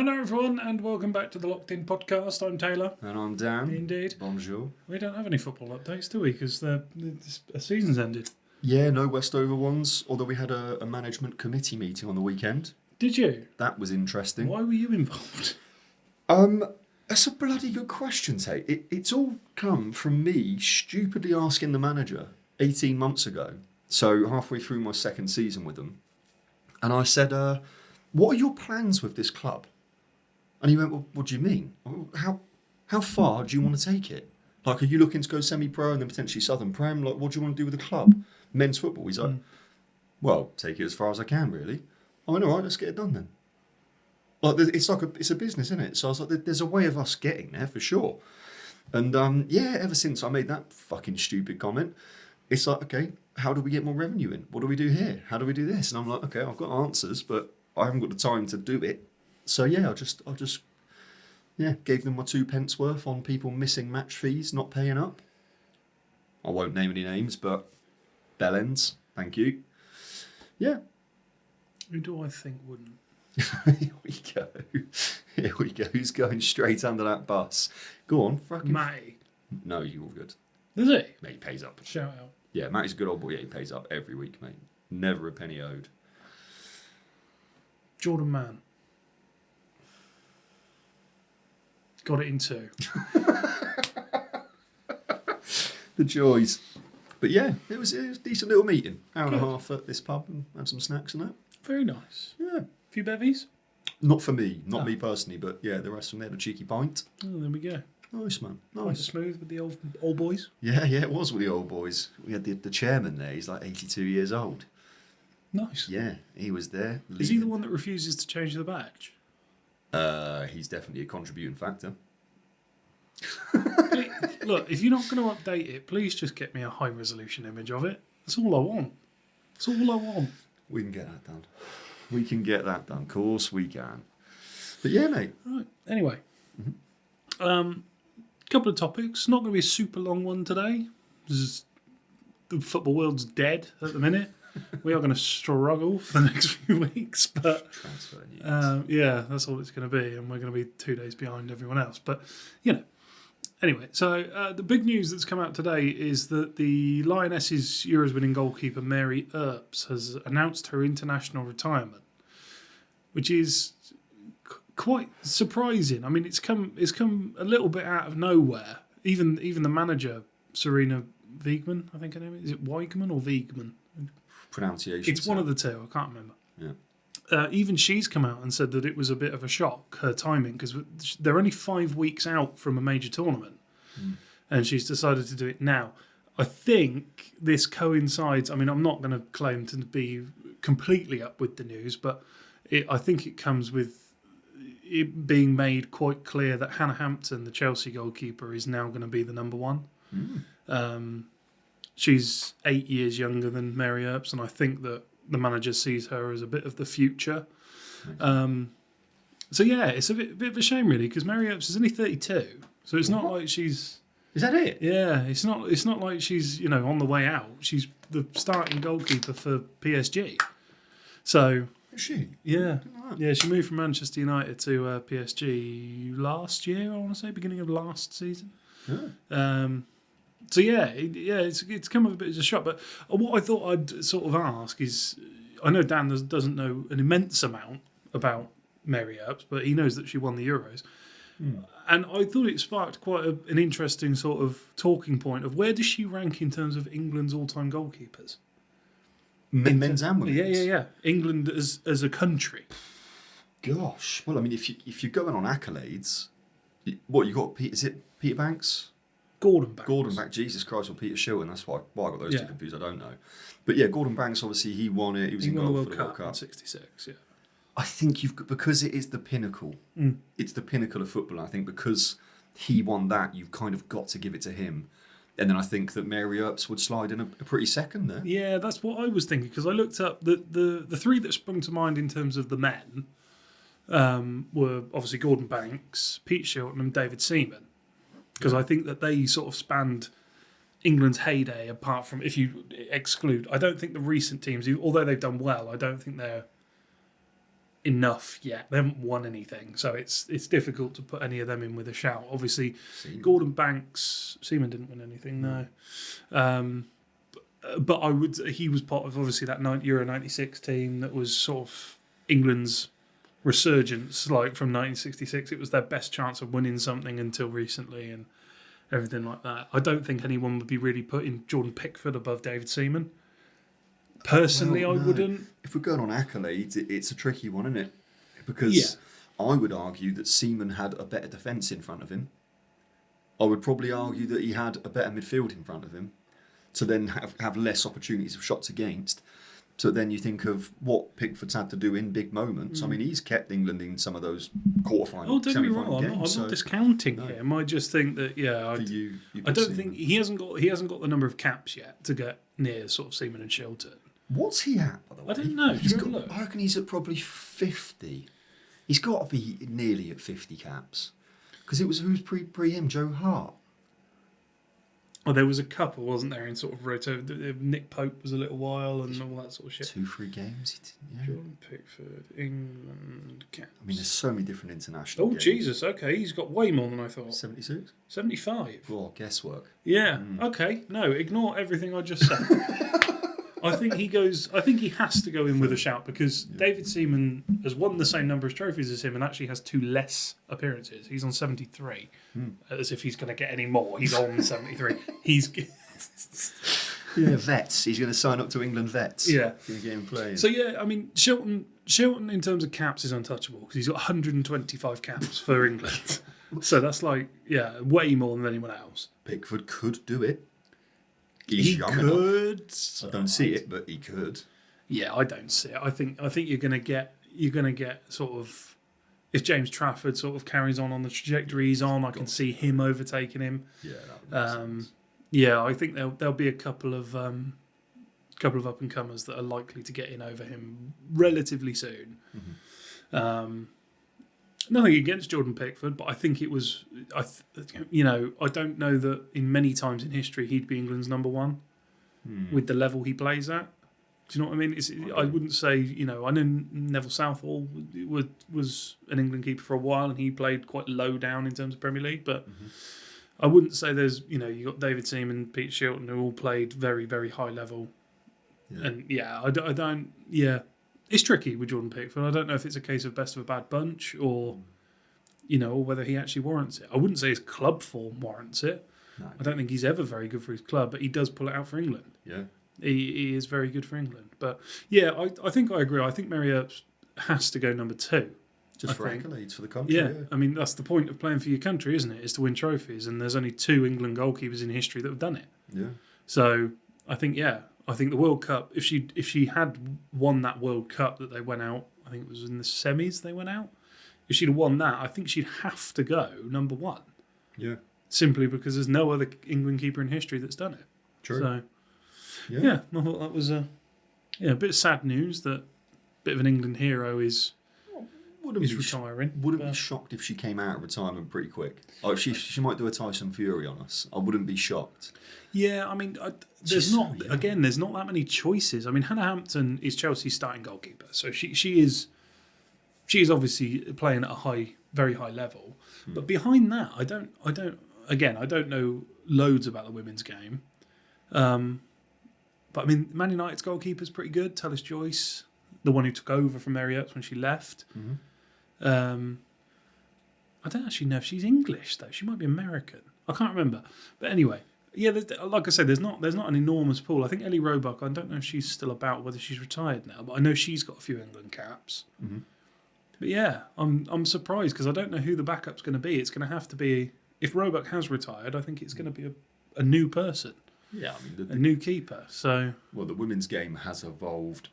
Hello everyone and welcome back to the Locked In podcast. I'm Taylor. And I'm Dan. Indeed. Bonjour. We don't have any football updates, do we? Because the season's ended. Yeah, no Westover ones, although we had a management committee meeting on the weekend. Did you? That was interesting. Why were you involved? That's a bloody good question, Tate. It's all come from me stupidly asking the manager 18 months ago, so halfway through my second season with them, and I said, what are your plans with this club? And he went, well, what do you mean? How far do you want to take it? Like, are you looking to go semi-pro and then potentially Southern Prem? Like, what do you want to do with the club? Men's football. He's like, well, take it as far as I can, really. I went, all right, let's get it done then. Like, it's a business, isn't it? So I was like, there's a way of us getting there for sure. And ever since I made that fucking stupid comment, it's like, okay, how do we get more revenue in? What do we do here? How do we do this? And I'm like, okay, I've got answers, but I haven't got the time to do it. So yeah, I just gave them my 2 pence worth on people missing match fees, not paying up. I won't name any names, but Bellends, thank you. Yeah. Who do I think wouldn't? Here we go. Who's going straight under that bus? Go on, fucking. Matty. No, you're all good. Is he? Mate, he pays up. Shout out. Yeah, Matty's a good old boy. Yeah, he pays up every week, mate. Never a penny owed. Jordan Mann. Got it in 2. The joys. But yeah, it was a decent little meeting. Hour and a Good. half at this pub and had some snacks and that. Very nice. Yeah. Few bevies? Not for me, not Oh. me personally, but yeah, the rest of them they had a cheeky pint. Oh, there we go. Nice, man. Nice and Nice. smooth with the old boys. Yeah, it was with the old boys. We had the chairman there. He's like 82 years old. Nice. Yeah, he was there. Is he the one that refuses to change the badge? He's definitely a contributing factor. Look, if you're not going to update it, please just get me a high resolution image of it. That's all I want. That's all I want. We can get that done. We can get that done. Of course we can. But yeah, mate. Right. Anyway, couple of topics. Not going to be a super long one today. The football world's dead at the minute. We are going to struggle for the next few weeks, but Transfer news. yeah, that's all it's going to be, and we're going to be 2 days behind everyone else. But you know, anyway. So the big news that's come out today is that the Lionesses' Euros winning goalkeeper Mary Earps has announced her international retirement, which is quite surprising. I mean, it's come a little bit out of nowhere. Even the manager, Serena Wiegman, I think her name is it Wiegman or Wiegman? Pronunciation. It's one of the two. I can't remember. Yeah. Even she's come out and said that it was a bit of a shock, her timing, because they're only 5 weeks out from a major tournament, and she's decided to do it now. I think this coincides. I mean, I'm not going to claim to be completely up with the news, but I think it comes with it being made quite clear that Hannah Hampton, the Chelsea goalkeeper, is now going to be the number one. She's 8 years younger than Mary Earps, and I think that the manager sees her as a bit of the future. So yeah, it's a bit of a shame really, because Mary Earps is only 32, so it's not like she's. Is that it? Yeah, it's not like she's on the way out. She's the starting goalkeeper for PSG. So Is she? yeah, Right. yeah, she moved from Manchester United to PSG last year. I want to say beginning of last season. Yeah. So it's come with a bit of a shock. But what I thought I'd sort of ask is, I know Dan doesn't know an immense amount about Mary Earps, but he knows that she won the Euros. And I thought it sparked quite an interesting sort of talking point of where does she rank in terms of England's all-time goalkeepers? Men's and women's. Yeah. England as a country. Gosh. Well, I mean, if you're going on accolades, what you got? Is it Peter Banks? Gordon Banks. Gordon Banks, Jesus Christ, or Peter Shilton. That's why I got those Yeah. two confused. I don't know. But yeah, Gordon Banks, obviously, he won it. He was He in won the goal World for the World Cup in Cup. '66, yeah. I think you've got, because it is the pinnacle. It's the pinnacle of football. I think because he won that, you've kind of got to give it to him. And then I think that Mary Earps would slide in a pretty second there. Yeah, that's what I was thinking, because I looked up the three that sprung to mind in terms of the men were obviously Gordon Banks, Pete Shilton and David Seaman, because I think that they sort of spanned England's heyday, apart from, if you exclude, I don't think the recent teams, although they've done well, I don't think they're enough yet. They haven't won anything, so it's difficult to put any of them in with a shout. Obviously, Seaman. Gordon Banks, Seaman didn't win anything, no. But he was part of obviously that Euro '96 team that was sort of England's resurgence. Like from 1966, it was their best chance of winning something until recently, and everything like that. I don't think anyone would be really putting Jordan Pickford above David Seaman. Personally, Well, I no. wouldn't. If we're going on accolades, it's a tricky one, isn't it? Because I would argue that Seaman had a better defence in front of him. I would probably argue that he had a better midfield in front of him, to then have less opportunities of shots against. So then you think of what Pickford's had to do in big moments. I mean, he's kept England in some of those quarterfinal, Oh, don't get me semi-final wrong. I'm games. not discounting No. him. I just think that For you I don't think he hasn't got the number of caps yet to get near sort of Seaman and Shilton. What's he at, by the way? I don't know. He's Do you got, look? I reckon he's at probably 50. He's got to be nearly at 50 caps. Because it was, who's pre him? Joe Hart. Oh, there was a couple, wasn't there, in sort of roto. Nick Pope was a little while and all that sort of shit. 2-3 games. Yeah. Jordan Pickford, England caps. I mean, there's so many different international Oh, games. Jesus, okay, he's got way more than I thought. 76? 75. Well, guesswork. Yeah, okay, no, ignore everything I just said. I think he has to go in with a shout because David Seaman has won the same number of trophies as him and actually has 2 less appearances. He's on 73. As if he's going to get any more. He's on 73. Yeah, vets. He's going to sign up to England vets. Yeah. Going to get him playing. So yeah, I mean, Shilton in terms of caps is untouchable because he's got 125 caps for England. So that's like, yeah, way more than anyone else. Pickford could do it. He's He young enough. could. I don't see it, but he could. Yeah, I don't see it. I think you're gonna get sort of, if James Trafford sort of carries on the trajectory he's on, I can see him overtaking him. Yeah, that would make sense. Yeah, I think there'll be a couple of up and comers that are likely to get in over him relatively soon. Nothing against Jordan Pickford, but I think it was I don't know that in many times in history he'd be England's number one with the level he plays at. Do you know what I mean? I wouldn't say, I know Neville Southall was an England keeper for a while and he played quite low down in terms of Premier League, but I wouldn't say there's, you got David Seaman, Pete Shilton who all played very, very high level. Yeah. And I don't, it's tricky with Jordan Pickford. I don't know if it's a case of best of a bad bunch or, or whether he actually warrants it. I wouldn't say his club form warrants it. No. I don't think he's ever very good for his club, but he does pull it out for England. Yeah. He is very good for England. But yeah, I think I agree. I think Mary Earps has to go number 2. Just I for think. accolades for the country. Yeah, I mean, that's the point of playing for your country, isn't it? Is to win trophies. And there's only 2 England goalkeepers in history that have done it. Yeah. So I think the World Cup, if she had won that World Cup that they went out, I think it was in the semis they went out. If she'd have won that, I think she'd have to go number 1. Yeah. Simply because there's no other England keeper in history that's done it. True. So Yeah. I thought that was a bit of sad news that a bit of an England hero is retiring. Wouldn't be shocked if she came out of retirement pretty quick. Like she might do a Tyson Fury on us. I wouldn't be shocked. Yeah, I mean, She's there's not so young. again. There's not that many choices. I mean, Hannah Hampton is Chelsea's starting goalkeeper, so she is obviously playing at a very high level. But behind that, I don't know loads about the women's game. But I mean, Man United's goalkeeper's pretty good. Tallis Joyce, the one who took over from Mary Earps when she left. I don't actually know if she's English though. She might be American. I can't remember. But anyway, yeah, like I said, there's not an enormous pool. I think Ellie Roebuck, I don't know if she's still about, whether she's retired now, but I know she's got a few England caps. But yeah, I'm surprised because I don't know who the backup's going to be. It's going to have to be, if Roebuck has retired, I think it's going to be a new person, Yeah, I mean, a new keeper. So well, the women's game has evolved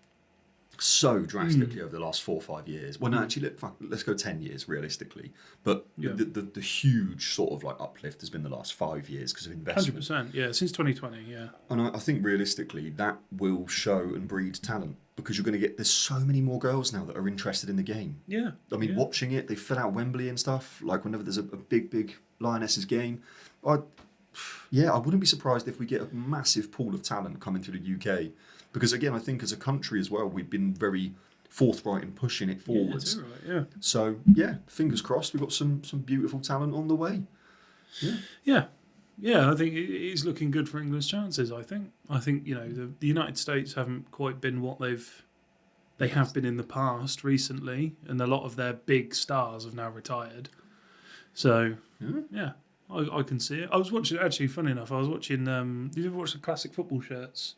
so drastically over the last 4 or 5 years. Well, no, actually, let's go 10 years realistically. But Yeah. the huge sort of like uplift has been the last 5 years because of investment. 100%, yeah, since 2020, yeah. And I think realistically that will show and breed talent because you're going to get, there's so many more girls now that are interested in the game. Yeah. I mean, yeah. watching it, they fill out Wembley and stuff. Like whenever there's a big Lionesses game, I wouldn't be surprised if we get a massive pool of talent coming through the UK. Because again, I think as a country as well, we've been very forthright in pushing it forwards. Yeah, too right, yeah. So yeah, fingers crossed. We've got some beautiful talent on the way. Yeah. Yeah, I think it's looking good for England's chances. I think the United States haven't quite been what they have been in the past recently, and a lot of their big stars have now retired. So yeah, I can see it. I was watching, actually, funny enough, I was watching. Did you ever watch the classic football shirts?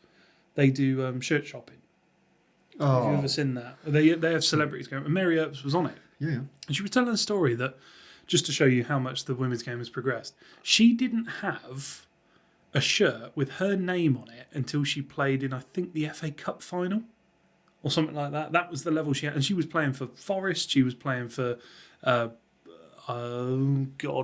They do shirt shopping. Have you ever seen that? They have celebrities going. And Mary Earps was on it. Yeah. And she was telling a story that, just to show you how much the women's game has progressed, she didn't have a shirt with her name on it until she played in, I think, the FA Cup final or something like that. That was the level she had. And she was playing for Forest. She was playing for,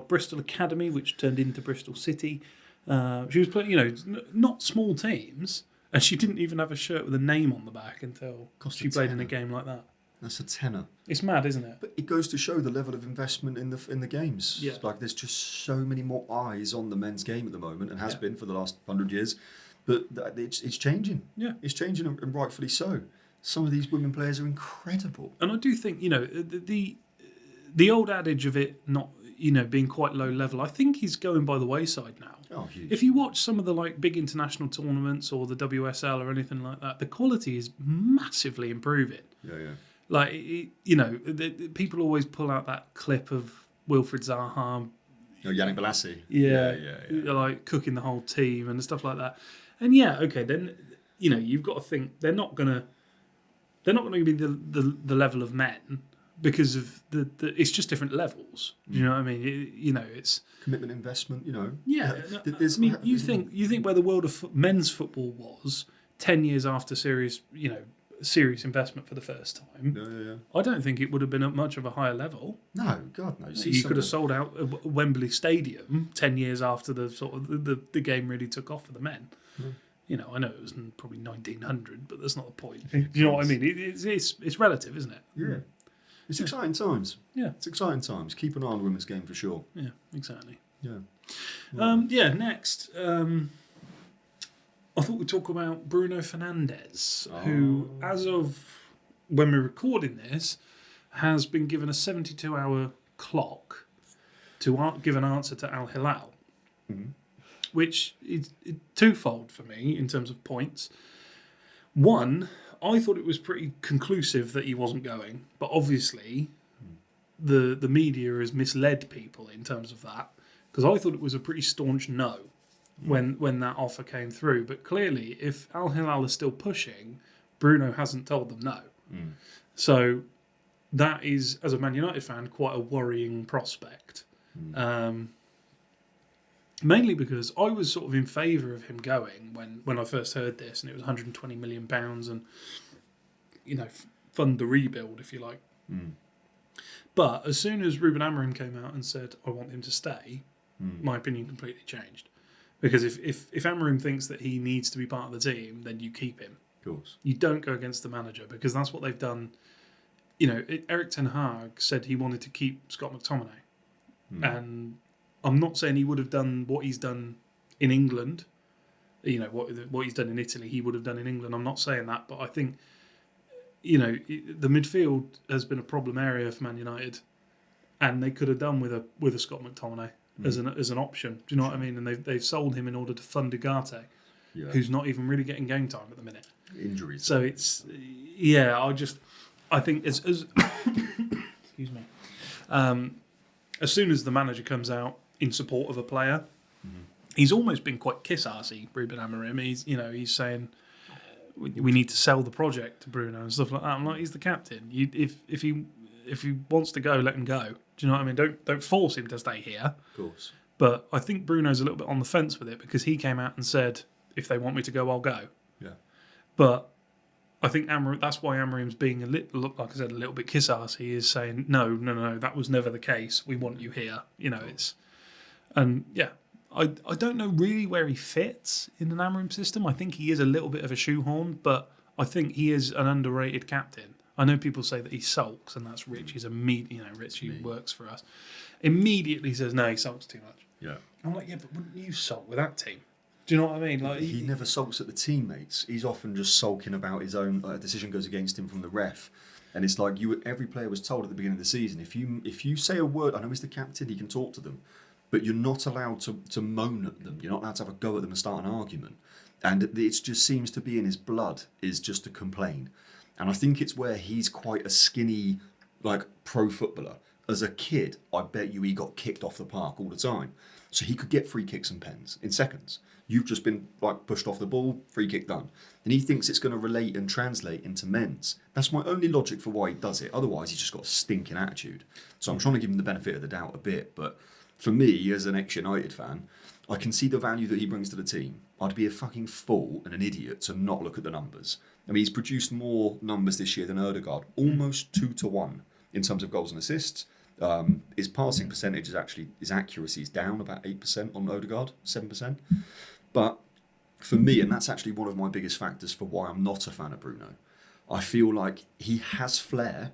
Bristol Academy, which turned into Bristol City. She was playing, not small teams. And she didn't even have a shirt with a name on the back until she played in a game like that. That's a tenner. It's mad, isn't it? But it goes to show the level of investment in the games. Yeah. Like there's just so many more eyes on the men's game at the moment, and has been for the last 100 years. But it's changing. Yeah. It's changing, and rightfully so. Some of these women players are incredible. And I do think, the old adage of it not, being quite low level, I think is going by the wayside now. Oh, huge. If you watch some of the big international tournaments or the WSL or anything like that, the quality is massively improving. Yeah. People always pull out that clip of Wilfried Zaha. Yannick Bolasie. Yeah. Like cooking the whole team and stuff like that. And then you've got to think they're not gonna be the level of men because of the it's just different levels. Do you know what I mean? It's commitment, investment. Yeah. You think where the world of men's football was 10 years after serious investment for the first time. Yeah. I don't think it would have been at much of a higher level. No, God no. You could have sold out Wembley Stadium 10 years after the sort of the game really took off for the men. I know it was probably 1900, but that's not the point. Do you know what I mean? It's relative, isn't it? Yeah. It's exciting times. Yeah. It's exciting times. Keep an eye on the women's game for sure. Yeah, exactly. Yeah. Next, I thought we'd talk about Bruno Fernandes, who, as of when we're recording this, has been given a 72-hour clock to give an answer to Al Hilal, which is twofold for me in terms of points. One, I thought it was pretty conclusive that he wasn't going, but obviously the media has misled people in terms of that, because I thought it was a pretty staunch no when that offer came through. But clearly, if Al Hilal is still pushing, Bruno hasn't told them no. So that is, as a Man United fan, quite a worrying prospect. Mainly because I was sort of in favour of him going when I first heard this, and it was £120 million and, fund the rebuild, if you like. But as soon as Ruben Amorim came out and said, I want him to stay, my opinion completely changed. Because if Amorim thinks that he needs to be part of the team, then you keep him. Of course. You don't go against the manager, because that's what they've done. Eric Ten Hag said he wanted to keep Scott McTominay. And I'm not saying he would have done what he's done in England. What he's done in Italy, he would have done in England. I'm not saying that, but I think, the midfield has been a problem area for Man United, and they could have done with a Scott McTominay as an option. Do you know what I mean? And they've sold him in order to fund Ugarte, who's not even really getting game time at the minute. Injuries. So it's I think as excuse me. As soon as the manager comes out in support of a player, he's almost been quite kiss-arsey, Ruben Amorim. He's saying we need to sell the project to Bruno and stuff like that. I'm like, he's the captain. If he wants to go, let him go. Do you know what I mean? Don't force him to stay here. Of course. But I think Bruno's a little bit on the fence with it, because he came out and said, if they want me to go, I'll go. Yeah. But I think that's why Amorim's being a little bit kiss-arsey. He is saying, no, that was never the case. We want you here. I don't know really where he fits in an Amorim system. I think he is a little bit of a shoehorn, but I think he is an underrated captain. I know people say that he sulks, and that's Rich. He's Rich who works for us. Immediately says, no, he sulks too much. Yeah. I'm like, yeah, but wouldn't you sulk with that team? Do you know what I mean? Like he never sulks at the teammates. He's often just sulking about his own. A decision goes against him from the ref. And it's like every player was told at the beginning of the season, if you say a word, I know he's the captain, he can talk to them, but you're not allowed to moan at them. You're not allowed to have a go at them and start an argument. And it just seems to be in his blood is just to complain. And I think it's where he's quite a skinny, like, pro footballer. As a kid, I bet you he got kicked off the park all the time. So he could get free kicks and pens in seconds. You've just been like pushed off the ball, free kick done. And he thinks it's going to relate and translate into men's. That's my only logic for why he does it. Otherwise, he's just got a stinking attitude. So I'm trying to give him the benefit of the doubt a bit. But for me, as an ex-United fan, I can see the value that he brings to the team. I'd be a fucking fool and an idiot to not look at the numbers. I mean, he's produced more numbers this year than Ødegaard, almost 2-1 in terms of goals and assists. His passing percentage his accuracy is down about 8% on Ødegaard, 7%. But for me, and that's actually one of my biggest factors for why I'm not a fan of Bruno, I feel like he has flair,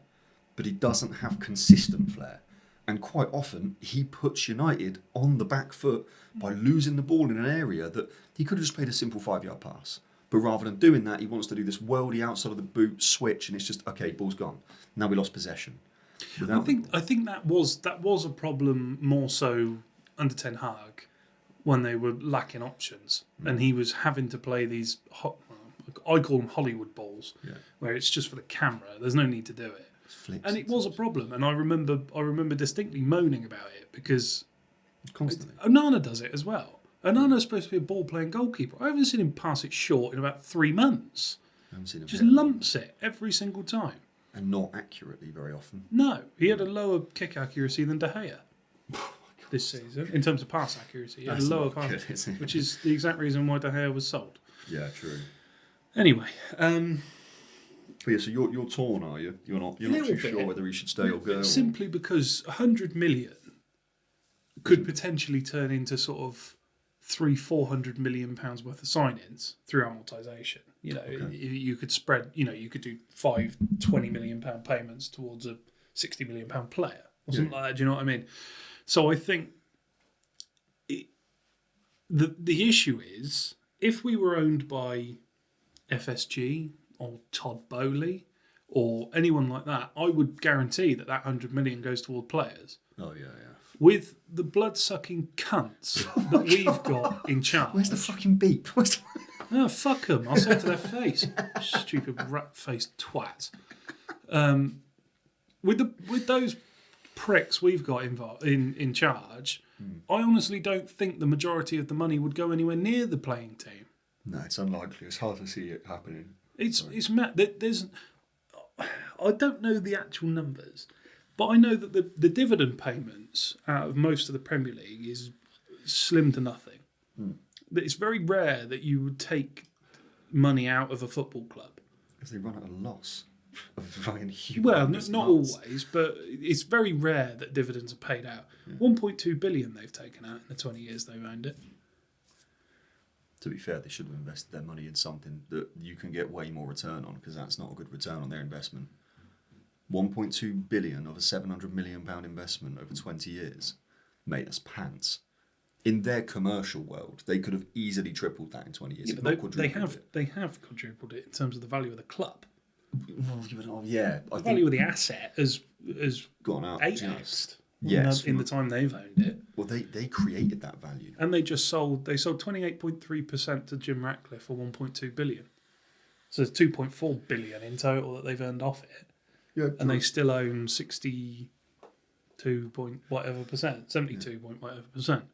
but he doesn't have consistent flair. And quite often, he puts United on the back foot by losing the ball in an area that he could have just played a simple 5-yard pass. But rather than doing that, he wants to do this worldy outside of the boot switch, and it's just, okay, ball's gone. Now we lost possession. I think that was a problem more so under Ten Hag when they were lacking options, and he was having to play these I call them Hollywood balls, where it's just for the camera. There's no need to do it, and it was a problem. And I remember distinctly moaning about it because constantly Onana does it as well. Onana's supposed to be a ball playing goalkeeper. I haven't seen him pass it short in about 3 months. I haven't seen him just lumps it every single time. And not accurately very often. No, he had a lower kick accuracy than De Gea this season in terms of pass accuracy. He had a lower pass, which is the exact reason why De Gea was sold. Yeah, true. Anyway, but yeah, so you're torn, are you? You're not too sure whether he should stay or go. Simply because 100 million could potentially turn into sort of 300-400 million pounds worth of signings through amortisation. You know, you could spread. You know, you could do 20 million pound payments towards a 60 million pound player or something like that. Do you know what I mean? So I think the issue is if we were owned by FSG or Todd Bowley or anyone like that, I would guarantee that 100 million goes toward players. Oh yeah. With the blood-sucking cunts that we've got in charge. Where's the fucking beep? Oh, fuck them. I'll say it to their face. Stupid rat-faced twats. With those pricks we've got in charge, I honestly don't think the majority of the money would go anywhere near the playing team. No, it's unlikely. It's hard to see it happening. It's mad. I don't know the actual numbers, but I know that the dividend payments out of most of the Premier League is slim to nothing. It's very rare that you would take money out of a football club. Because they run at a loss. Huge Well, not always, but it's very rare that dividends are paid out. 1.2 billion they've taken out in the 20 years they've owned it. To be fair, they should have invested their money in something that you can get way more return on, because that's not a good return on their investment. 1.2 billion of a 700 million pound investment over 20 years. Mate, that's pants. In their commercial world, they could have easily tripled that in 20 years. They have quadrupled it in terms of the value of the club. Yeah. The value of the asset has gone up 8x'd in the time they've owned it. Well, they created that value. And they sold 28.3% to Jim Ratcliffe for 1.2 billion. So there's 2.4 billion in total that they've earned off it. Yeah, and they still own 62 point whatever percent, 72 point whatever percent.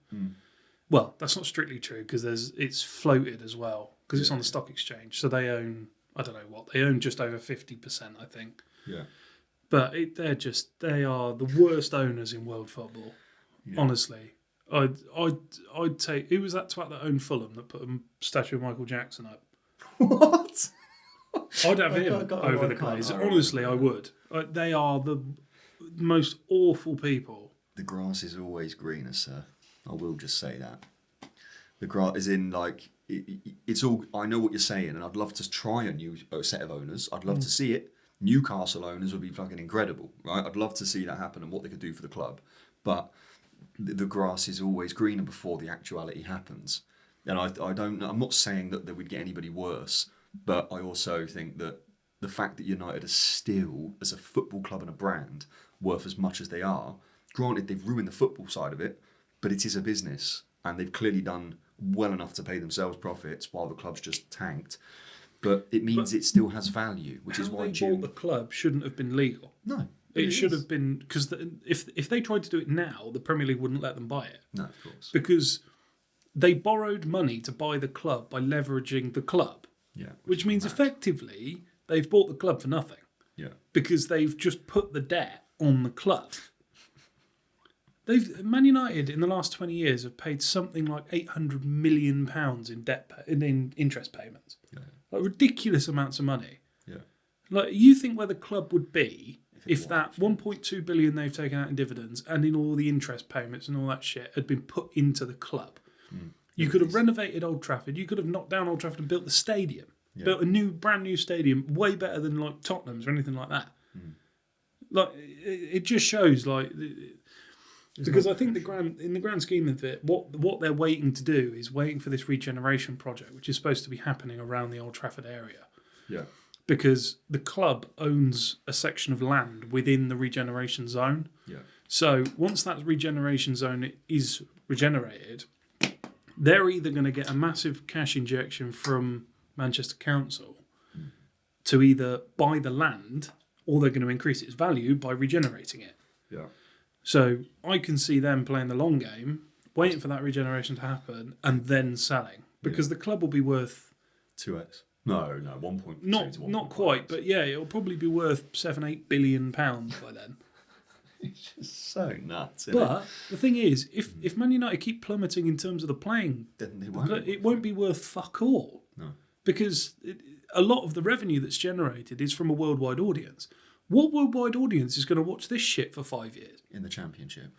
Well, that's not strictly true because it's floated as well because it's on the stock exchange. So they own, I don't know what, they own just over 50%, I think. Yeah. But they are the worst owners in world football. Yeah. Honestly, I'd take, who was that twat that owned Fulham that put a statue of Michael Jackson up? What? I'd have him over the Glazers. Honestly, I would. They are the most awful people. The grass is always greener, sir. I will just say that. The grass is in it's all. I know what you're saying, and I'd love to try a new set of owners. I'd love to see it. Newcastle owners would be fucking incredible, right? I'd love to see that happen and what they could do for the club. But the grass is always greener before the actuality happens. And I don't know. I'm not saying that they would get anybody worse. But I also think that the fact that United are still, as a football club and a brand, worth as much as they are. Granted, they've ruined the football side of it, but it is a business, and they've clearly done well enough to pay themselves profits while the club's just tanked. But it means it still has value, which is How why they June... bought the club shouldn't have been legal. No. It should have been, because if they tried to do it now, the Premier League wouldn't let them buy it. No, of course. Because they borrowed money to buy the club by leveraging the club. Yeah. Which means effectively they've bought the club for nothing. Yeah. Because they've just put the debt on the club. Man United in the last 20 years have paid something like £800 million in debt in interest payments. Yeah. Like ridiculous amounts of money. Yeah. Like you think where the club would be if that 1.2 billion they've taken out in dividends and in all the interest payments and all that shit had been put into the club. You could have renovated Old Trafford. You could have knocked down Old Trafford and built the stadium. Yeah. Built a brand new stadium, way better than like Tottenham's or anything like that. Like it just shows like. Because I think in the grand scheme of it, what they're waiting to do is waiting for this regeneration project, which is supposed to be happening around the Old Trafford area. Yeah. Because the club owns a section of land within the regeneration zone. Yeah. So once that regeneration zone is regenerated, they're either going to get a massive cash injection from Manchester Council to either buy the land or they're going to increase its value by regenerating it. Yeah. So I can see them playing the long game, waiting for that regeneration to happen, and then selling because the club will be worth 2x. No, 1.2 not to 1.5. quite, but yeah, it'll probably be worth £7-8 billion by then. It's just so nuts. But the thing is, if Man United keep plummeting in terms of the playing, Then they won't. it won't be worth fuck all. No. Because a lot of the revenue that's generated is from a worldwide audience. What worldwide audience is going to watch this shit for 5 years? In the Championship.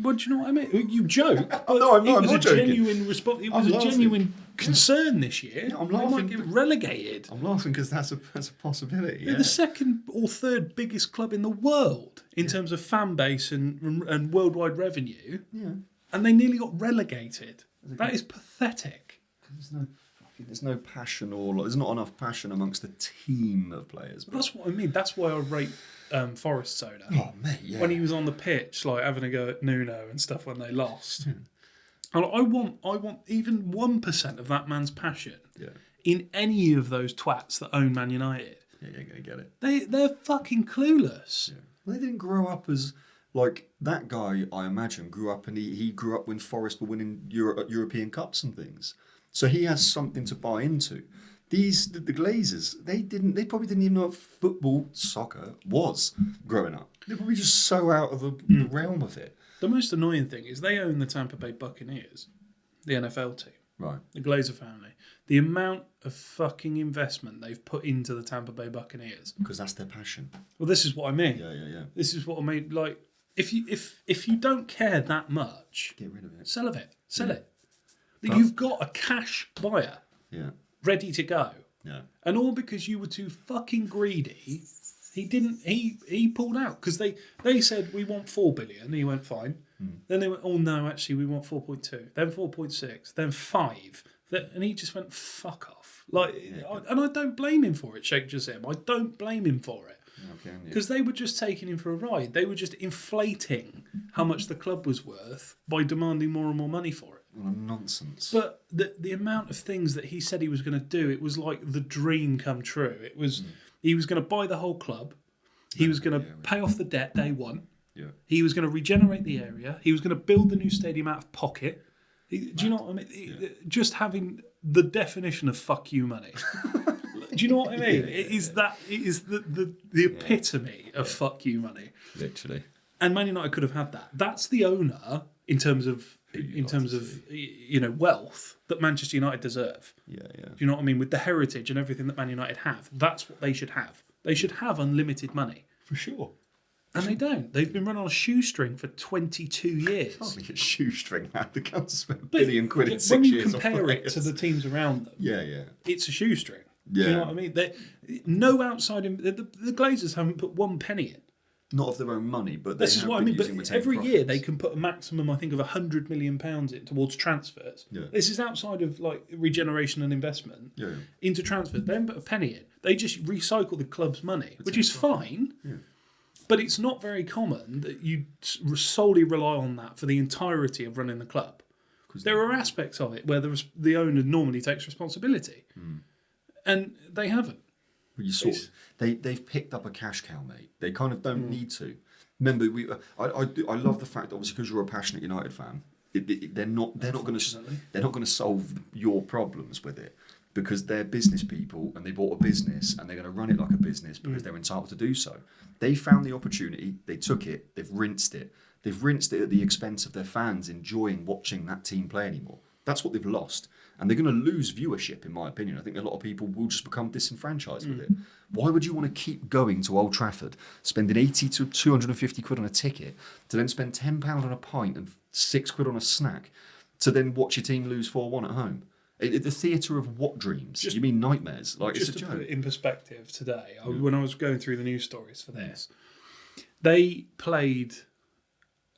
What do you know what I mean? You joke. But No, I'm not- It I'm was not a joking. genuine response. It was I'm a laughing. genuine concern this year. Yeah, I'm They might laughing. get relegated. I'm laughing because that's a possibility. They're Yeah. the second or third biggest club in the world in terms of fan base and worldwide revenue, Yeah. and they nearly got relegated. That is pathetic. There's no passion there's not enough passion amongst the team of players. But that's what I mean. That's why I rate Forrest so down. Oh mate, yeah. When he was on the pitch, like having a go at Nuno and stuff when they lost. Hmm. And I want even 1% of that man's passion Yeah. in any of those twats that own Man United. Yeah, you're gonna get it. They're fucking clueless. Yeah. They didn't grow up as like that guy. I imagine grew up and he grew up when Forest were winning European Cups and things. So he has something to buy into. The Glazers, they probably didn't even know what soccer was growing up. They're probably just so out of the realm of it. The most annoying thing is they own the Tampa Bay Buccaneers, the NFL team, Right. the Glazer family. The amount of fucking investment they've put into the Tampa Bay Buccaneers. Because that's their passion. Well, this is what I mean. Yeah. This is what I mean. Like, if you don't care that much, Get rid of it. sell it. Sell it. You've got a cash buyer Yeah. ready to go. Yeah. And all because you were too fucking greedy, he pulled out. Because they said, we want 4 billion. He went, fine. Then they went, oh no, actually, we want 4.2. Then 4.6. Then 5. And he just went, fuck off. And I don't blame him for it, Sheikh Jassim. I don't blame him for it. Okay. Because they were just taking him for a ride. They were just inflating how much the club was worth by demanding more and more money for it. What a nonsense. But the amount of things that he said he was going to do, it was like the dream come true. It was he was going to buy the whole club. He was going to pay off the debt day one. Yeah. He was going to regenerate the area. He was going to build the new stadium out of pocket. Do you know what I mean? Just having the definition of fuck you money. Do you know what I mean? It is the epitome of fuck you money. Literally. And Man United could have had that. That's the owner in terms of wealth that Manchester United deserve. Yeah. Do you know what I mean? With the heritage and everything that Man United have, that's what they should have. They should have unlimited money. For sure. And they don't. They've been run on a shoestring for 22 years. Probably a shoestring now. The council spent £1 But billion in when 6 you years. on compare it players. to the teams around them, Yeah. it's a shoestring. Do you Yeah. know what I mean? No outside... The Glazers haven't put one penny in. not of their own money, but they This is have what I been mean. using But retained every year profits. they can put a maximum, I think, of £100 million in towards transfers. Yeah. This is outside of like regeneration and investment Yeah. into transfers. They don't put a penny in. They just recycle the club's money, which is fine. Yeah. But it's not very common that you solely rely on that for the entirety of running the club. There are aspects of it where the owner normally takes responsibility, and they haven't. You saw they've picked up a cash cow, mate. They kind of don't need to. Remember, I love the fact that obviously because you're a passionate United fan, they're not going to solve your problems with it because they're business people and they bought a business and they're going to run it like a business because they're entitled to do so. They found the opportunity, they took it, they've rinsed it. They've rinsed it at the expense of their fans enjoying watching that team play anymore. That's what they've lost. And they're going to lose viewership, in my opinion. I think a lot of people will just become disenfranchised with it. Why would you want to keep going to Old Trafford, spending 80 to 250 quid on a ticket, to then spend £10 on a pint and £6 on a snack, to then watch your team lose 4-1 at home? The theatre of what dreams? You mean nightmares? Like, Just it's a to joke. put it in perspective today, when I was going through the news stories for this, they played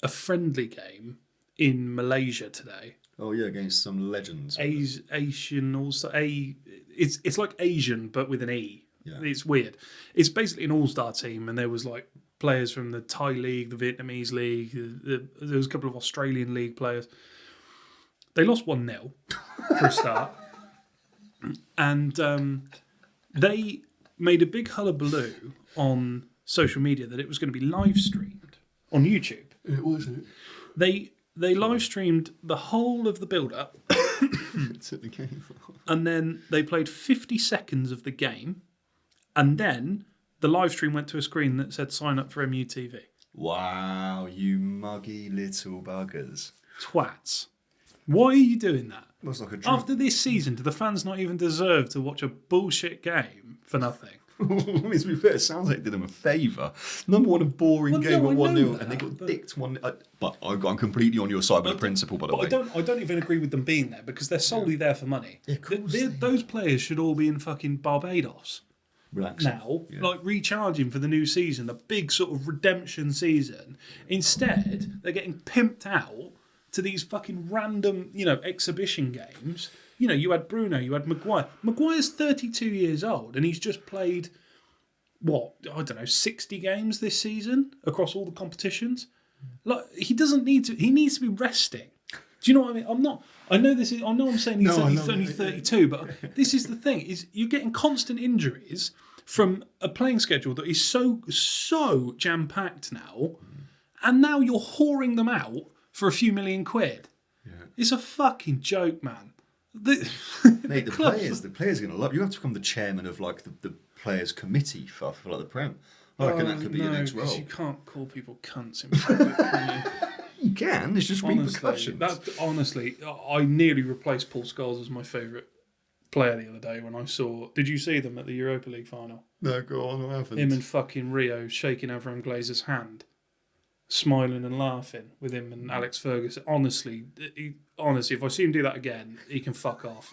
a friendly game in Malaysia today. Oh yeah, against some legends. Asian also it's like Asian but with an E. Yeah. It's weird. It's basically an all-star team, and there was like players from the Thai league, the Vietnamese league. There was a couple of Australian league players. They lost 1-0 for a start, and they made a big hullabaloo on social media that it was going to be live streamed on YouTube. It wasn't. They live streamed the whole of the build-up, Took the game. and then they played 50 seconds of the game, and then the live stream went to a screen that said sign up for MUTV. Wow, you muggy little buggers. Twats. Why are you doing that? It was like a drink. After this season, do the fans not even deserve to watch a bullshit game for nothing? I mean, to be fair, it sounds like it did them a favour. Number one, a boring Well, game no, at I 1-0, know and they got that, dicked one. But I'm completely on your side with the principle, by the way. I don't even agree with them being there because they're solely there for money. Yeah, of course Those players should all be in fucking Barbados Relax. now, Yeah. like recharging for the new season, the big sort of redemption season. Instead, they're getting pimped out to these fucking random, exhibition games. You had Bruno, you had Maguire. Maguire's 32 years old, and he's just played, 60 games this season across all the competitions. Like, he doesn't need to. He needs to be resting. Do you know what I mean? I know I'm saying he's only 32, but this is the thing: is you're getting constant injuries from a playing schedule that is so jam packed now, and now you're whoring them out for a few million quid. Yeah. It's a fucking joke, man. Mate, the players are going to love. You have to become the chairman of like the players committee for like the Prem. I reckon that could be your next role. You can't call people cunts in public, can you? You can. There's just repercussions. Honestly, I nearly replaced Paul Scholes as my favourite player the other day when I saw. Did you see them at the Europa League final? No, go on. I haven't. Him and fucking Rio shaking Avram Glazer's hand, smiling and laughing with him and Alex Ferguson. Honestly, if I see him do that again, he can fuck off.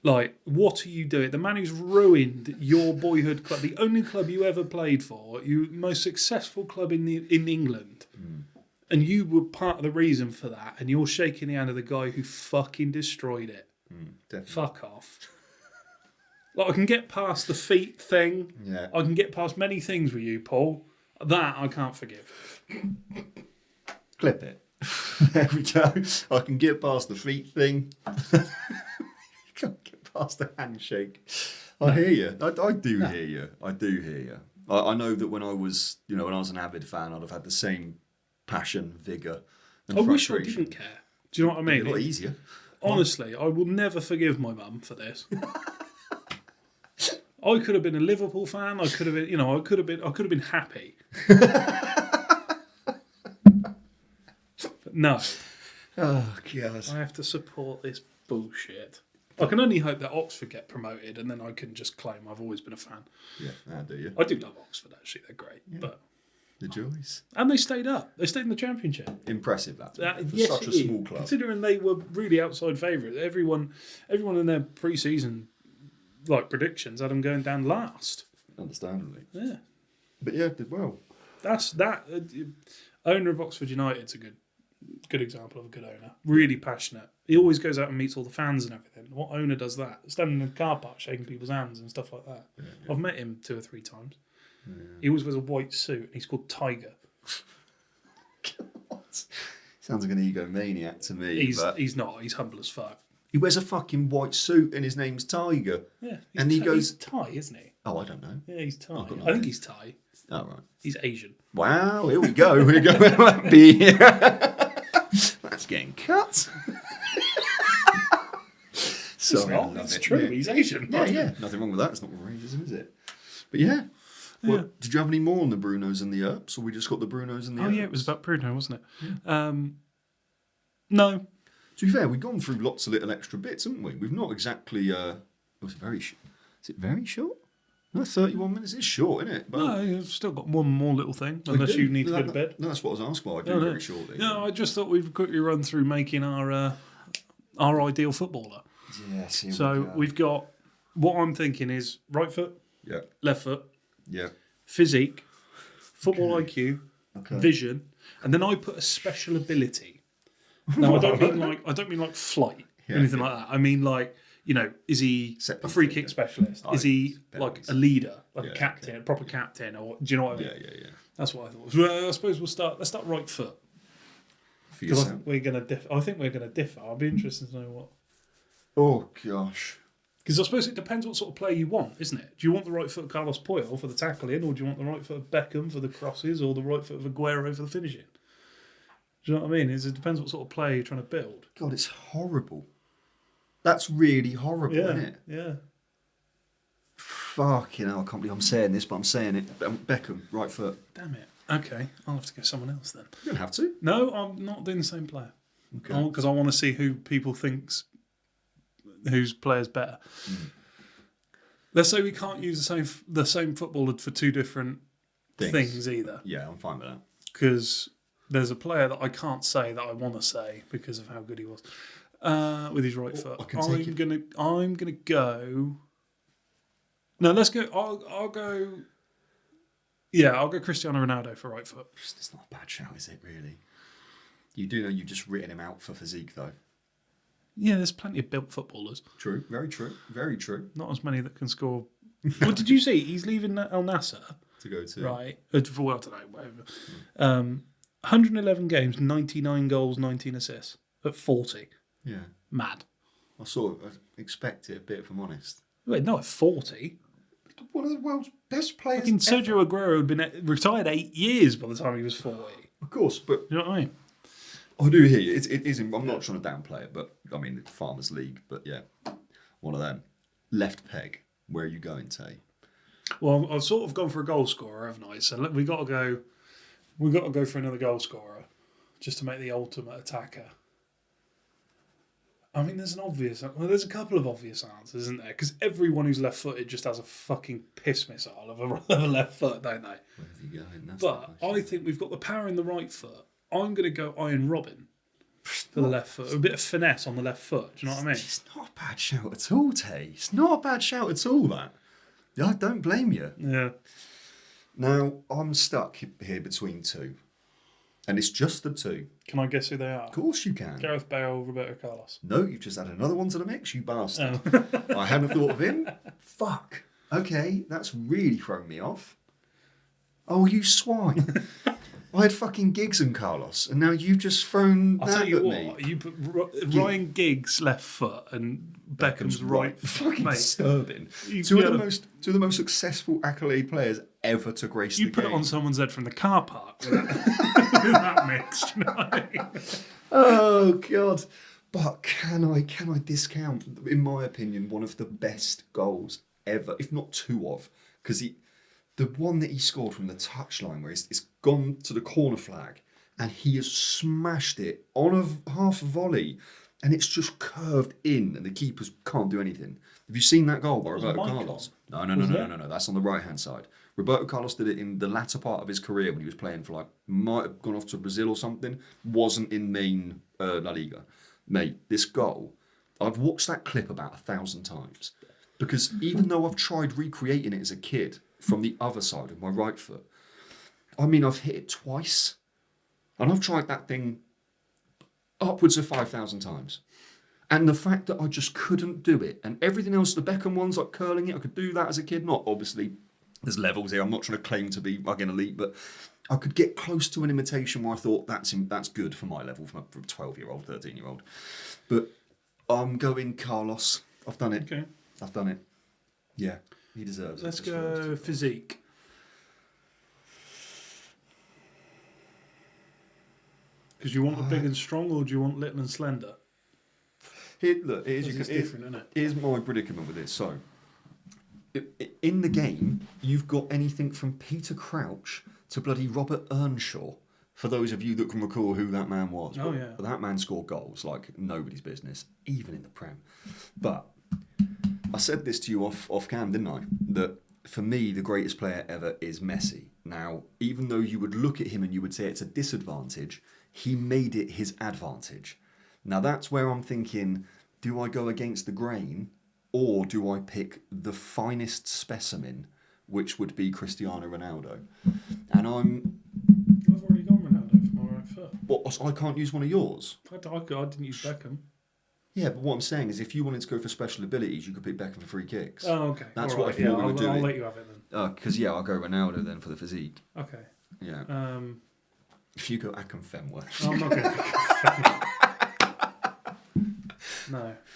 Like, what are you doing? The man who's ruined your boyhood club, the only club you ever played for, you most successful club in England, and you were part of the reason for that, and you're shaking the hand of the guy who fucking destroyed it. Definitely. Fuck off. Like, I can get past the feet thing. Yeah. I can get past many things with you, Paul. That I can't forgive. Clip it. There we go. I can get past the feet thing. Can't get past the handshake. I hear you. I do hear you. I do hear you. I know that when I was, when I was an avid fan, I'd have had the same passion, vigour, and I wish I frustration. didn't care. Do you know what I mean? A lot easier. Honestly, I will never forgive my mum for this. I could have been a Liverpool fan. I could have been, I could have been happy. But no, Oh God. I have to support this bullshit. I can only hope that Oxford get promoted, and then I can just claim I've always been a fan. Yeah, how do you? I do love Oxford, actually. They're great. But The joys. and they stayed up. They stayed in the Championship. Impressive that. For Yes, such a it is. small club. Considering they were really outside favourites. Everyone in their pre-season predictions had them going down last. Understandably. Yeah. But yeah, did well. That's that. Owner of Oxford United's a good example of a good owner. Really passionate. He always goes out and meets all the fans and everything. What owner does that? Standing in the car park shaking people's hands and stuff like that. Yeah. I've met him 2 or 3 times. Yeah. He always wears a white suit and he's called Tiger. Sounds like an egomaniac to me. He's not. He's humble as fuck. He wears a fucking white suit and his name's Tiger. Yeah. And he goes... He's Thai, isn't he? Oh, I don't know. Yeah, he's Thai. got no I think idea. he's Thai. Oh, right. He's Asian. Wow, here we go. We're going to be... That's getting cut. Sorry, I love It's it. true. Yeah. He's Asian. Yeah. Nothing wrong with that. It's not racism, is it? But yeah. Well, Yeah. did you have any more on the Brunos and the Earps, or we just got the Brunos and the Oh, Earps? yeah, it was about Bruno, wasn't it? No. To be fair, we've gone through lots of little extra bits, haven't we? We've not exactly... was it very short? Is it very short? No, 31 minutes is short, isn't it? But No, you've still got one more little thing, we unless do. you need to No, go to bed. No, that's what I was asking why I do No, very shortly. No, I just thought we'd quickly run through making our ideal footballer. Yes, here So we go. we've got, what I'm thinking is right foot, Yeah, left foot, yeah. physique, football IQ, Okay. vision, and then I put a special ability. Now I don't mean like flight or Yeah, anything yeah. like that. I mean like, you know, is he Set a piece free taker. kick specialist? Oh, Is he penalties. like a leader, like Yeah, a captain, a proper captain, or do you know what I mean? Yeah. That's what I thought. Well, I suppose let's start right foot. For Because I yourself. think we're going to differ. I think we're going to differ. I'll be interested to know what. Oh, gosh. Because I suppose it depends what sort of player you want, isn't it? Do you want the right foot of Carlos Puyol for the tackling, or do you want the right foot of Beckham for the crosses, or the right foot of Aguero for the finishing? Do you know what I mean? It depends what sort of player you're trying to build. God, it's horrible. That's really horrible, isn't it? Yeah. Fucking hell, I can't believe I'm saying this, but I'm saying it. Beckham, right foot. Damn it. Okay, I'll have to go someone else then. You don't have to. No, I'm not doing the same player. Okay. Because I want to see who people thinks whose player's better. Let's say we can't use the same footballer for 2 different things either. Yeah, I'm fine with that. Because there's a player that I can't say that I want to say because of how good he was with his right foot. I can take it. I'm gonna go. No, let's go. I'll go. Yeah, I'll go Cristiano Ronaldo for right foot. It's not a bad shout, is it, really? You do know you've just written him out for physique, though. Yeah, there's plenty of built footballers. True, very true, very true. Not as many that can score. Well, did you see? He's leaving Al Nassr, To go to. right? Well, I don't know, whatever. 111 games, 99 goals, 19 assists at 40. Yeah. Mad. I sort of expect it a bit, if I'm honest. Wait, no, at 40. One of the world's best players. Fucking Sergio Aguero had been retired 8 years by the time he was 40. Of course, but You know what I mean? I do hear you. It is. I'm not trying to downplay it, but I mean, Farmers League. But yeah, one of them. Left peg. Where are you going, Tay? Well, I've sort of gone for a goal scorer, haven't I? So we got to go. We got to go for another goal scorer, just to make the ultimate attacker. I mean, there's a couple of obvious answers, isn't there? Because everyone who's left-footed just has a fucking piss missile of a left foot, don't they? Where's he going? That's But the I question. think we've got the power in the right foot. I'm going to go Iron Robin for the left foot. A bit of finesse on the left foot. Do you know what I mean? It's not a bad shout at all, Tay. It's not a bad shout at all. That. I don't blame you. Yeah. Now I'm stuck here between 2, and it's just the 2. Can I guess who they are? Of course you can. Gareth Bale, Roberto Carlos. No, you've just added another one to the mix, you bastard. Oh. I hadn't thought of him. Fuck. Okay, that's really thrown me off. Oh, you swine. I had fucking Giggs and Carlos, and now you've just thrown I'll that tell you at what, me. you put Ryan Giggs left foot and Beckham's right foot. Fucking Mate, disturbing. you Two gotta- of the most successful accolade players ever to grace you the put game. it on someone's head from the car park with that, with that mix. Do you know what I mean? Oh God! But can I discount, in my opinion, one of the best goals ever, if not 2 of, because the one that he scored from the touchline, where it's gone to the corner flag, and he has smashed it on a half volley, and it's just curved in, and the keepers can't do anything. Have you seen that goal by Roberto Mike Carlos? on? No. That's on the right hand side. Roberto Carlos did it in the latter part of his career when he was playing for might have gone off to Brazil or something. Wasn't in main La Liga. Mate, this goal, I've watched that clip about 1,000 times because even though I've tried recreating it as a kid from the other side of my right foot, I mean, I've hit it twice. And I've tried that thing upwards of 5,000 times. And the fact that I just couldn't do it, and everything else, the Beckham ones, like curling it, I could do that as a kid. Not obviously, there's levels here. I'm not trying to claim to be fucking elite, but I could get close to an imitation where I thought that's good for my level, from a 12-year-old, 13-year-old. But I'm going Carlos. I've done it. Okay. I've done it. Yeah, he deserves Let's it. go physique. Because you want the big and strong, or do you want little and slender? Here, look, It's different, isn't it? Here's my predicament with this. So, in the game, you've got anything from Peter Crouch to bloody Robert Earnshaw. For those of you that can recall who that man was. Oh, yeah. But that man scored goals like nobody's business, even in the Prem. But I said this to you off cam, didn't I? That for me, the greatest player ever is Messi. Now, even though you would look at him and you would say it's a disadvantage, he made it his advantage. Now, that's where I'm thinking, do I go against the grain, or do I pick the finest specimen, which would be Cristiano Ronaldo? And I've already gone Ronaldo for my right foot. what, I can't use one of yours? I didn't use Beckham. Yeah, but what I'm saying is, if you wanted to go for special abilities, you could pick Beckham for free kicks. Oh, okay. That's All what right, I thought we were I'll doing. let you have it then. Because I'll go Ronaldo then for the physique. Okay. Yeah. If you go Akinfenwa. I'm not going to.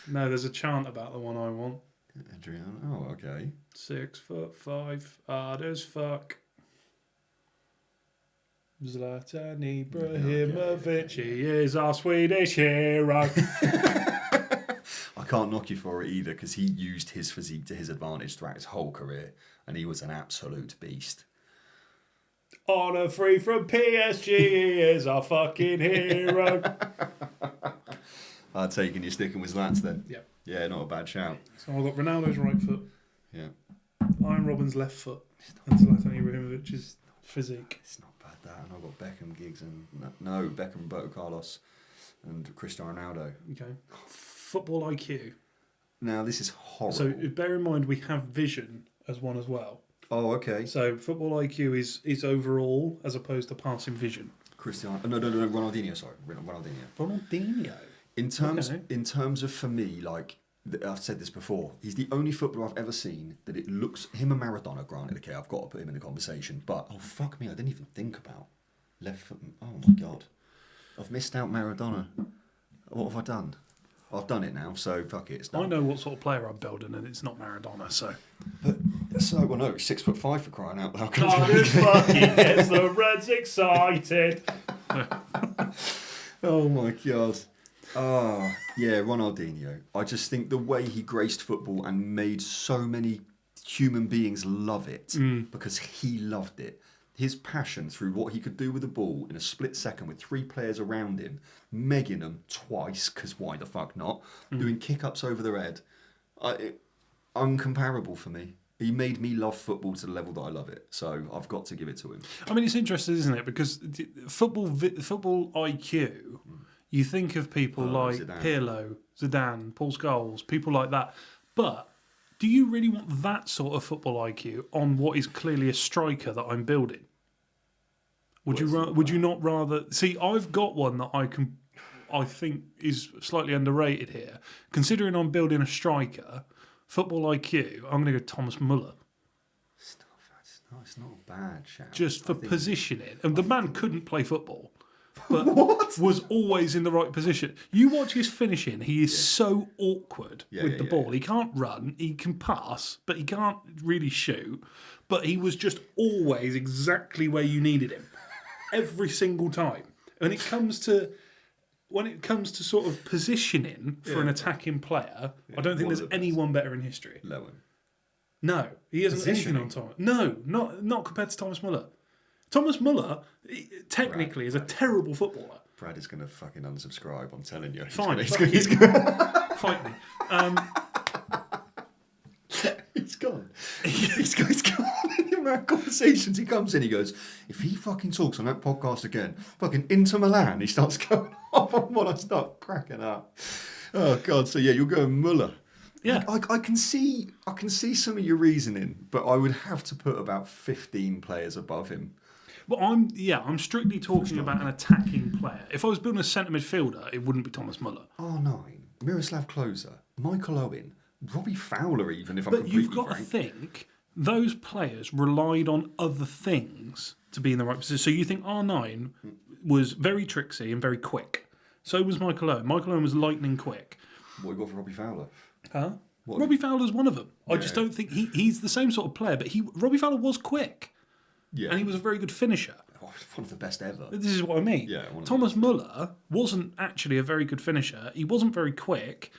No, there's a chant about the one I want. Adriano. Oh, okay. 6'5", hard as fuck. Zlatan Ibrahimovic, he is our Swedish hero. I can't knock you for it either, because he used his physique to his advantage throughout his whole career, and he was an absolute beast. On a free from PSG, he is our fucking hero. I take it you're sticking with Zlats then. Yep. Yeah, not a bad shout. So I've got Ronaldo's right foot, Yeah. Iron Robin's left foot, and Zlatan Ibrahimovic's physique. It's not bad that. And I've got Beckham, Giggs, and no Beckham, Roberto Carlos, and Cristiano Ronaldo. Okay. Football IQ. Now this is horrible. So bear in mind we have vision as one as well. Oh, okay. So football IQ is overall as opposed to passing vision. Cristiano. No, Ronaldinho. Sorry, Ronaldinho. Ronaldinho. In terms of, for me, like I've said this before, he's the only footballer I've ever seen that it looks him and Maradona. Granted, okay, I've got to put him in the conversation, but oh fuck me, I didn't even think about left foot. Oh my god, I've missed out Maradona. What have I done? I've done it now, so fuck it. It's done. I know what sort of player I'm building, and it's not Maradona. So. Well, no, 6'5" for crying out loud. Oh, this fucking gets the Reds excited. Oh my god. Oh, yeah, Ronaldinho. I just think the way he graced football and made so many human beings love it because he loved it. His passion through what he could do with the ball in a split second with 3 players around him, megging them twice, because why the fuck not, doing kick-ups over their head. Uncomparable for me. He made me love football to the level that I love it. So I've got to give it to him. I mean, it's interesting, isn't it? Because football IQ, you think of people like Zidane. Pirlo, Zidane, Paul Scholes, people like that. But do you really want that sort of football IQ on what is clearly a striker that I'm building? Would you not rather see? I've got one that I think is slightly underrated here. Considering I'm building a striker, football IQ, I'm going to go Thomas Muller. It's not a bad shout. Just for positioning. And the man couldn't play football, but What? was always in the right position. You watch his finishing, he is so awkward with the ball. He can't run, he can pass, but he can't really shoot. But he was just always exactly where you needed him. Every single time. When it comes to sort of positioning for an attacking player, I don't think there's anyone better in history. Lowen. No, he isn't anything on Thomas. No, not compared to Thomas Muller. Thomas Muller, technically, is a terrible footballer. Brad is going to fucking unsubscribe, I'm telling you. Fine, He's gonna... fight me. He's gone. He's gone. In our conversations, he comes in, he goes, if he fucking talks on that podcast again, fucking Inter Milan, he starts going off on what I start cracking up. Oh, God. So, yeah, you're going Muller. Yeah. I can see some of your reasoning, but I would have to put about 15 players above him. Well, I'm strictly talking about an attacking player. If I was building a centre midfielder, it wouldn't be Thomas Muller. R9, Miroslav Klose, Michael Owen, Robbie Fowler, even if I'm But completely you've got frank. to think those players relied on other things to be in the right position. So you think R9 was very tricksy and very quick. So was Michael Owen. Michael Owen was lightning quick. What have you got for Robbie Fowler? Huh? Robbie Fowler's one of them. I just Yeah. don't think he's the same sort of player, but Robbie Fowler was quick. Yeah. And he was a very good finisher. Oh, one of the best ever. This is what I mean. Yeah, one of the Thomas Muller wasn't actually a very good finisher. He wasn't very quick.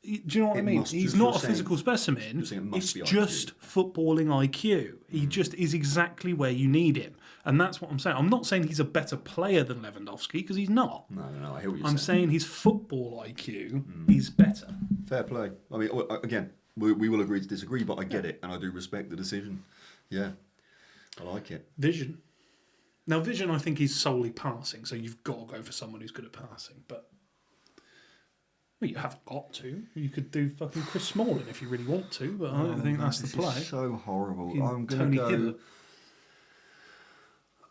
Do you know what I mean? must- He's you're not a saying- physical specimen. you're saying it must It's be IQ. just footballing IQ. He just is exactly where you need him. And that's what I'm saying. I'm not saying he's a better player than Lewandowski, because he's not. No, I hear what you're I'm saying. saying his football IQ is better. Fair play. I mean, again, we will agree to disagree, but I get it, and I do respect the decision. Yeah, I like it. Vision. Now, vision, I think, is solely passing, so you've got to go for someone who's good at passing. But well, you haven't got to. You could do fucking Chris Smalling if you really want to, but I don't think that's the This play. is so horrible. Fucking I'm going Tony to go. Hibbert.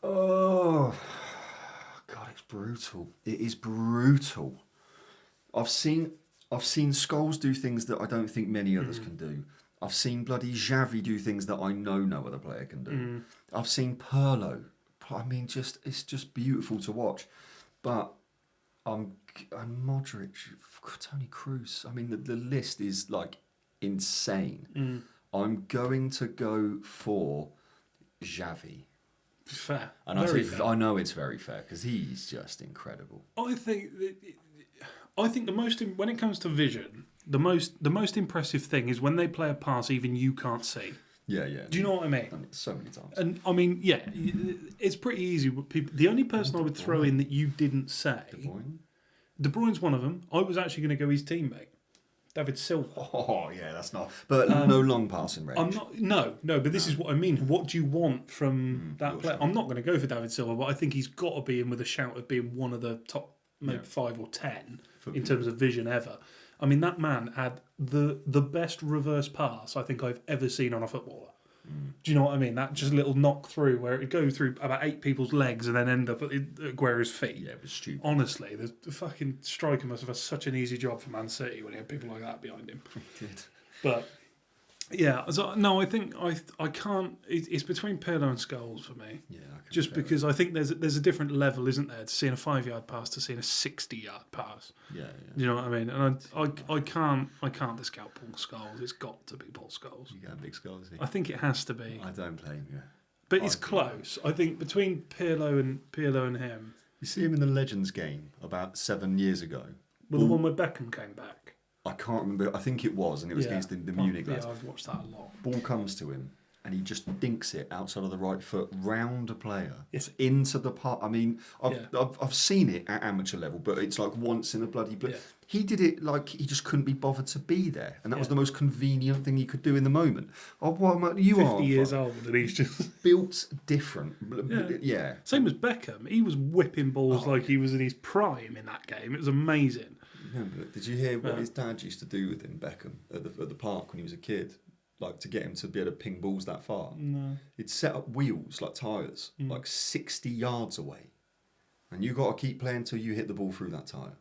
Oh, God, it's brutal. It is brutal. I've seen Scholes do things that I don't think many others can do. I've seen bloody Xavi do things that I know no other player can do. I've seen Pirlo. I mean, it's just beautiful to watch. But I'm Modric, Tony Kroos. I mean, the list is like insane. I'm going to go for Xavi. Fair. And Very fair. I know it's very fair because he's just incredible. I think the most when it comes to vision, the most impressive thing is when they play a pass even you can't see. Yeah. Do you know what I mean? Done it so many times. And I mean, yeah, it's pretty easy. The only person I would throw in that you didn't say, De Bruyne's one of them. I was actually going to go his teammate, David Silva. Oh yeah, that's not. But no long passing range. I'm not. No. But this is what I mean. What do you want from that you're player? sure. I'm not going to go for David Silva, but I think he's got to be in with a shout of being one of the top maybe 5 or 10 in terms of vision ever. I mean, that man had the best reverse pass I think I've ever seen on a footballer. Do you know what I mean? That just little knock through where it'd go through about 8 people's legs and then end up at Aguero's feet. Yeah, it was stupid. Honestly, the fucking striker must have had such an easy job for Man City when he had people like that behind him. But yeah, so, no, I think I can't. It's between Pirlo and Scholes for me. Yeah, I can Just compare because I think there's a different level, isn't there, to seeing a 5-yard pass to seeing a 60-yard pass. it. Yeah. Do you know what I mean? And I can't discount Paul Scholes. It's got to be Paul Scholes. You got a big skull, is he? I think it has to be. I don't blame you. But it's close. I think between Pirlo and him. You see him in the Legends game about 7 years ago. Well, the one where Beckham came back. I can't remember. I think it was, and it was against the Munich lads. Yeah, I've watched that a lot. Ball comes to him, and he just dinks it outside of the right foot round a player Yes. into the part. I mean, Yeah. I've seen it at amateur level, but it's like once in a bloody blue. Yeah. He did it like he just couldn't be bothered to be there, and that was Yeah. the most convenient thing he could do in the moment. Oh, well, you 50 are years old and he's just... built different. Yeah. Same as Beckham. He was whipping balls like he was in his prime in that game. It was amazing. Remember, did you hear what his dad used to do with him, Beckham, at the park when he was a kid? Like to get him to be able to ping balls that far. No. He'd set up wheels like tyres, like 60 yards away. And you got to keep playing until you hit the ball through that tyre.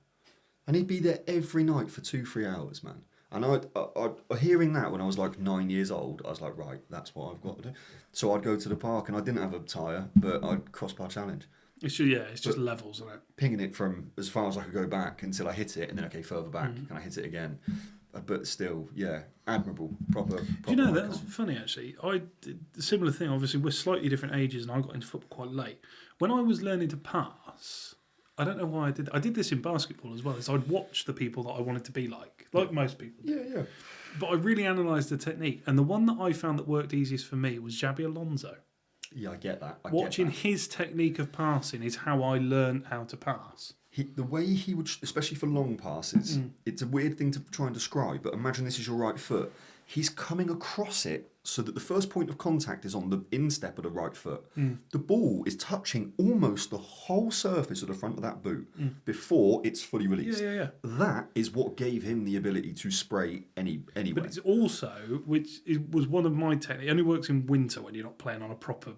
And he'd be there every night for 2-3 hours, man. And I hearing that when I was like 9 years old, I was like, right, that's what I've got to do. So I'd go to the park and I didn't have a tyre, but I'd crossbar challenge. It's just levels, isn't it? Pinging it from as far as I could go back until I hit it, and then okay, further back, can I hit it again? But still, yeah, admirable, proper. Do you know, icon. that's funny actually. I did a similar thing. Obviously, we're slightly different ages, and I got into football quite late. When I was learning to pass, I don't know why I did this in basketball as well. Is I'd watch the people that I wanted to be like most people. Yeah. But I really analysed the technique, and the one that I found that worked easiest for me was Xabi Alonso. Yeah, I get that. Watching his technique of passing is how I learned how to pass. The way he would, especially for long passes, it's a weird thing to try and describe, but imagine this is your right foot. He's coming across it so that the first point of contact is on the instep of the right foot. The ball is touching almost the whole surface of the front of that boot before it's fully released. Yeah. That is what gave him the ability to spray anyway. But it's also, was one of my techniques, it only works in winter when you're not playing on a proper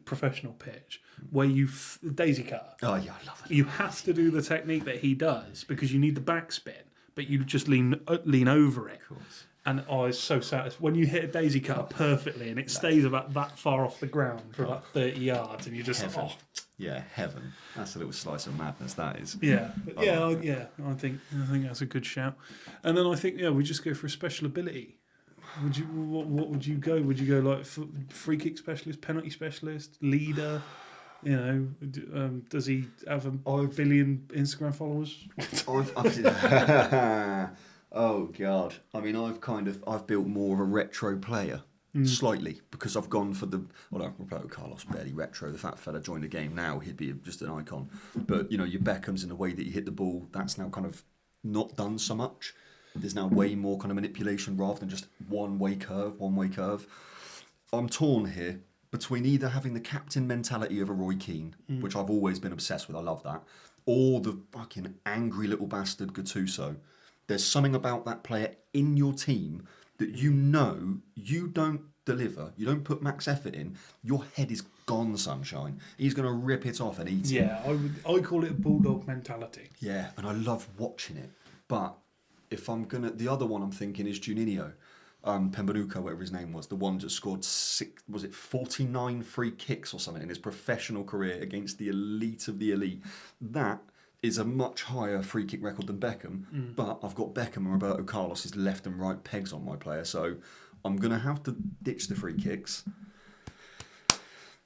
professional pitch where you daisy cutter. Oh yeah, I love it. You have to do the technique that he does because you need the backspin, but you just lean over it. Of course. And it's so satisfying when you hit a daisy cutter perfectly and it stays about that far off the ground for about 30 yards, and you just Heaven. Yeah, heaven. That's a little slice of madness. That is. yeah, but I think that's a good shout. And then I think we just go for a special ability. Would you what would you go? Would you go like free kick specialist, penalty specialist, leader? You know, does he have a billion Instagram followers? Oh God! I mean, I've built more of a retro player, slightly, because I've gone for the Roberto Carlos, barely retro. The fat fella joined the game now; he'd be just an icon. But you know, your Beckhams in the way that you hit the ball, that's now kind of not done so much. There's now way more kind of manipulation rather than just one-way curve. I'm torn here between either having the captain mentality of a Roy Keane, which I've always been obsessed with, I love that, or the fucking angry little bastard Gattuso. There's something about that player in your team that you know you don't deliver, you don't put max effort in, your head is gone, sunshine. He's going to rip it off and eat it. Yeah, I call it bulldog mentality. Yeah, and I love watching it. But if I'm going to... The other one I'm thinking is Juninho. Pembenuka, whatever his name was, the one that scored 49 free kicks or something in his professional career against the elite of the elite. That is a much higher free kick record than Beckham, but I've got Beckham and Roberto Carlos's left and right pegs on my player, so I'm going to have to ditch the free kicks.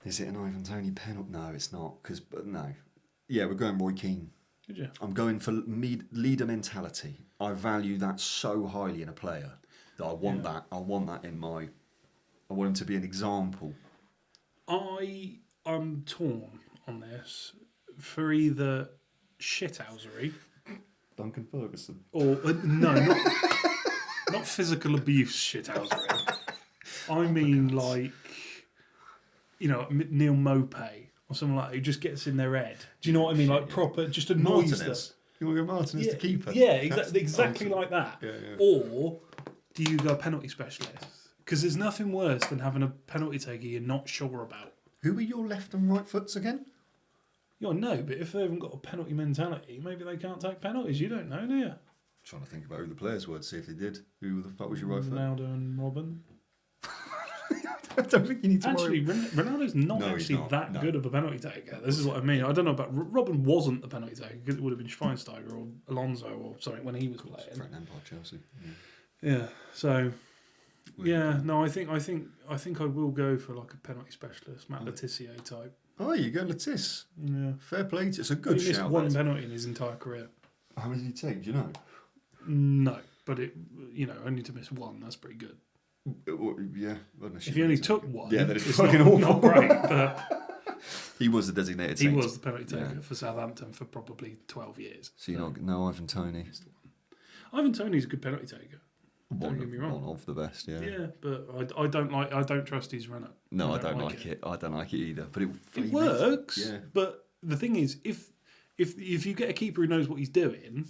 Is it an Ivan Toney penalty? No, it's not, no. Yeah, we're going Roy Keane. Did you? I'm going for leader mentality. I value that so highly in a player that I want that. I want that in my... I want him to be an example. I am torn on this for either shithousery Duncan Ferguson. or not physical abuse shithousery. I mean like Neil Mopay or something like that who just gets in their head. Do you know what I mean? Like proper, just annoys them. Martinez. You want to go Martinez the keeper? Yeah, exactly like that. Yeah. Or do you go penalty specialist? Because there's nothing worse than having a penalty taker you're not sure about. Who are your left and right foots again? No, but if they haven't got a penalty mentality, maybe they can't take penalties. You don't know, do you? Trying to think about who the players were to see if they did. Who the fuck was your right foot? Ronaldo and Robin. I don't think you need to Actually, worry. Ronaldo's not No, he's not. that No. good of a penalty taker. This is what I mean. I don't know about... Robin wasn't the penalty taker because it would have been Schweinsteiger or Alonso or something when he was playing. Frank Lampard, Chelsea. Yeah, so... Yeah, no, I think I will go for like a penalty specialist, Matt Letizia type. Oh, you go Letizia. Yeah. Fair play to you. It's a good He missed shout. one penalty in his entire career. How many did he take? Do you know? No, but only to miss one, that's pretty good. Yeah. If he only took one, yeah, then it's it's fucking not, awful. not great. But He was the designated he saint. was the penalty taker for Southampton for probably 12 years. So you're not... No, Ivan Toney. Ivan Toney's a good penalty taker. Don't get me wrong. One of the best, yeah. Yeah, but I don't trust his run up. No, I don't like it. I don't like it either. But it works. Yeah. But the thing is, if you get a keeper who knows what he's doing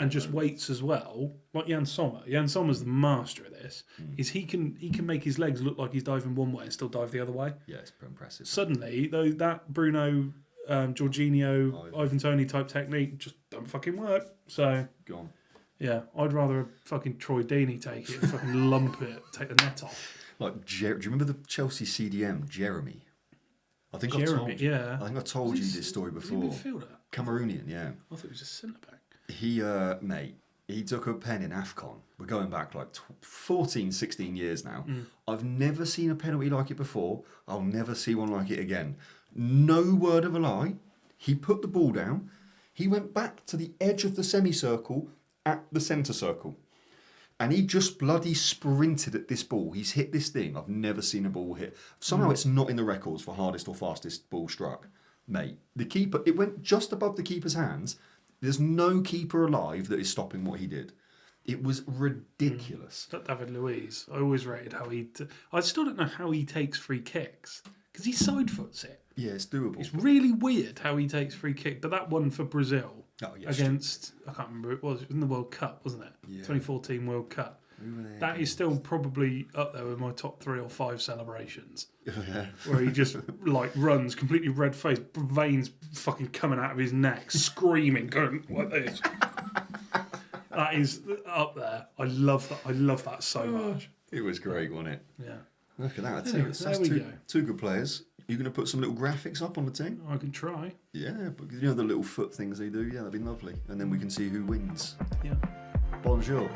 and just waits as well, like Jan Sommer. Jan Sommer's the master of this. Is he can make his legs look like he's diving one way and still dive the other way. Yeah, it's impressive. Suddenly, though, that Bruno, Jorginho, Ivan Toney type technique just don't fucking work. So Gone. yeah, I'd rather a fucking Troy Deeney take it and fucking lump it, take the net off. Like, do you remember the Chelsea CDM, Jeremy? I think Jeremy, I've told you. yeah. I think I told you this story before. Was he a midfielder? Cameroonian, yeah. I thought he was a centre back. He, mate, he took a pen in AFCON. We're going back like 14, 16 years now. I've never seen a penalty like it before. I'll never see one like it again. No word of a lie. He put the ball down. He went back to the edge of the semicircle at the centre circle. And he just bloody sprinted at this ball. He's hit this thing. I've never seen a ball hit. Somehow it's not in the records for hardest or fastest ball struck. Mate, the keeper, it went just above the keeper's hands. There's no keeper alive that is stopping what he did. It was ridiculous. That David Luiz, I always rated how I still don't know how he takes free kicks because he side foots it. Yeah, it's doable. It's really weird how he takes free kick. But that one for Brazil Oh, yes. against, I can't remember who it was. It was in the World Cup, wasn't it? Yeah. 2014 World Cup. Who were they? That is still probably up there with my top 3 or 5 celebrations. Yeah. Where he just like runs completely red faced, veins fucking coming out of his neck, screaming, going like this. That is up there. I love that. I love that so much. It was great, wasn't it? Yeah. Look at that. Anyway, That's there we go. two good players. You're going to put some little graphics up on the team? I can try. Yeah, but you know the little foot things they do? Yeah, that'd be lovely. And then we can see who wins. Yeah. Bonjour.